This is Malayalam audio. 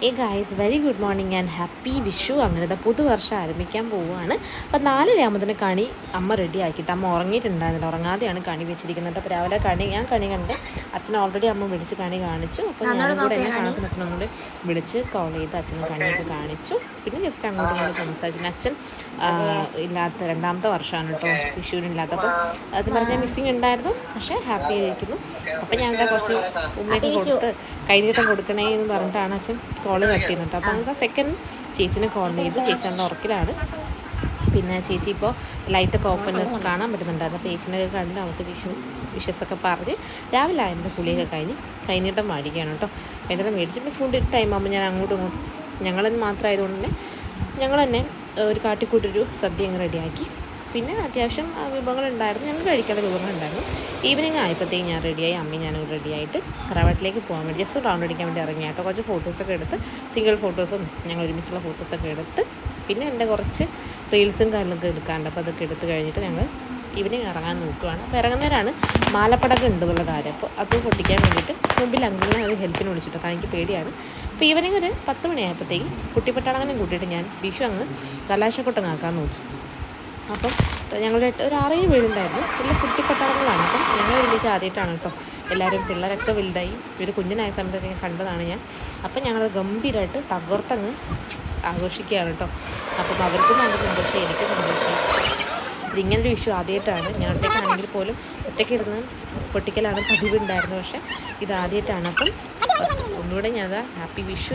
Guys very good morning and happy Vishu. അങ്ങനത്തെ പുതുവർഷം ആരംഭിക്കാൻ പോവുകയാണ്. അപ്പോൾ 4:30 കണി അമ്മ റെഡി ആക്കിയിട്ട്, അമ്മ ഉറങ്ങിയിട്ടുണ്ടായിരുന്നില്ല, ഉറങ്ങാതെയാണ് കണി വെച്ചിരിക്കുന്നത്. അപ്പോൾ രാവിലെ ഞാൻ കണി കണ്ട് അച്ഛൻ ഓൾറെഡി അമ്മ വിളിച്ച് കണി കാണിച്ചു. അപ്പോൾ ഞാനും കൂടെ എന്നെ കാണുന്ന അച്ഛനും കൂടെ വിളിച്ച് കോൾ ചെയ്ത് അച്ഛനും കണിയൊക്കെ കാണിച്ചു. പിന്നെ ജസ്റ്റ് അങ്ങോട്ടും ഇങ്ങോട്ടും സംസാരിച്ചു. അച്ഛൻ ഇല്ലാത്ത 2ാമത്തെ വർഷമാണ് കേട്ടോ വിഷുവിനില്ലാത്ത. അപ്പോൾ അത് പറഞ്ഞാൽ മിസ്സിങ് ഉണ്ടായിരുന്നു, പക്ഷേ ഹാപ്പി ആയിരിക്കുന്നു. അപ്പോൾ ഞങ്ങളുടെ കുറച്ച് ഉമ്മയൊക്കെ കൊടുത്ത് കൈനീട്ടം കൊടുക്കണേ എന്ന് പറഞ്ഞിട്ടാണ് അച്ഛൻ കോള് കട്ട് ചെയ്യുന്നുണ്ട്. അപ്പോൾ നമുക്ക് സെക്കൻഡ് ചേച്ചിനെ കോൾ ചെയ്ത്, ചേച്ചി നമ്മുടെ ഉറക്കിലാണ്. പിന്നെ ചേച്ചി ഇപ്പോൾ ലൈറ്റൊക്കെ ഓഫിൽ കാണാൻ പറ്റുന്നുണ്ടായിരുന്നു. അപ്പോൾ ചേച്ചിനൊക്കെ കണ്ട് നമുക്ക് വിഷസൊക്കെ പറഞ്ഞ് രാവിലെ ആയിരുന്നു കുളിയൊക്കെ കഴിഞ്ഞ് കൈനീട്ടം മേടിക്കുകയാണ് കേട്ടോ. കൈനീട്ടം മേടിച്ചിട്ട് ഫുഡ് ടൈം ആകുമ്പോൾ ഞാൻ അങ്ങോട്ടും ഇങ്ങോട്ടും ഞങ്ങളെന്ന് മാത്രമായതുകൊണ്ട് തന്നെ ഞങ്ങൾ തന്നെ ഒരു കാട്ടിക്കൂട്ടൊരു സദ്യ അങ്ങ് റെഡിയാക്കി. പിന്നെ അത്യാവശ്യം വിഭവങ്ങളുണ്ടായിരുന്നു, ഞങ്ങൾ കഴിക്കേണ്ട വിഭവങ്ങളുണ്ടായിരുന്നു. ഈവനിങ് ആയപ്പോഴത്തേക്കും ഞാൻ റെഡിയായി, അമ്മയും ഞാനും റെഡിയായിട്ട് തറവാട്ടിലേക്ക് പോകാൻ വേണ്ടി ജസ്റ്റ് റൗണ്ട് അടിക്കാൻ വേണ്ടി ഇറങ്ങി കേട്ടോ. കുറച്ച് ഫോട്ടോസൊക്കെ എടുത്ത്, സിംഗിൾ ഫോട്ടോസും ഞങ്ങൾ ഒരുമിച്ചുള്ള ഫോട്ടോസൊക്കെ എടുത്ത്, പിന്നെ എൻ്റെ കുറച്ച് റീൽസും കാര്യങ്ങളൊക്കെ എടുക്കാണ്ട്. അപ്പോൾ അതൊക്കെ എടുത്ത് കഴിഞ്ഞിട്ട് ഞങ്ങൾ ഈവനിങ് ഇറങ്ങാൻ നോക്കുകയാണ്. അപ്പോൾ ഇറങ്ങുന്നവരാണ് മാലപ്പടക്കം ഉണ്ടെന്നുള്ള കാര്യം. അപ്പോൾ അത് പൊട്ടിക്കാൻ വേണ്ടിയിട്ട് മുമ്പിൽ അങ്കിളിനെ ഒരു ഹെൽപ്പിന് വിളിച്ചിട്ടോ, കാരണം എനിക്ക് പേടിയാണ്. അപ്പോൾ ഈവനിങ് ഒരു 10 മണിയായപ്പോഴത്തേക്കും കുട്ടിപ്പട്ടാളങ്ങനെ കൂട്ടിയിട്ട് ഞാൻ വിഷു അങ്ങ് കലാശക്കൊട്ടങ്ങാക്കാൻ നോക്കി. അപ്പം ഞങ്ങളുടെ ഒരു 6-7 വീടുണ്ടായിരുന്നു, പിന്നെ കുട്ടിപ്പട്ടാളങ്ങളാണ്. അപ്പം ഞങ്ങൾ ഒരുമിച്ച് ആദ്യമായിട്ടാണ് കേട്ടോ എല്ലാവരും, പിള്ളേരൊക്കെ വലുതായി, ഒരു കുഞ്ഞിനായ സമയത്തൊക്കെ ഞാൻ കണ്ടതാണ് ഞാൻ. അപ്പം ഞങ്ങൾ ഗംഭീരമായിട്ട് തകർത്തങ്ങ് ആഘോഷിക്കുകയാണ് കേട്ടോ. അപ്പം അവർക്കും നല്ല സന്തോഷം, എനിക്ക് സന്തോഷം. ഇങ്ങനൊരു വിഷു ആദ്യമായിട്ടാണ്. ഞാൻ ഒറ്റയ്ക്കാണെങ്കിൽ പോലും ഒറ്റയ്ക്ക് ഇരുന്ന് പൊട്ടിക്കലാണ് പതിവുണ്ടായിരുന്നു, പക്ഷേ ഇത് ആദ്യമായിട്ടാണ്. അപ്പം ഒന്നുകൂടെ ഞാൻ ഹാപ്പി വിഷു.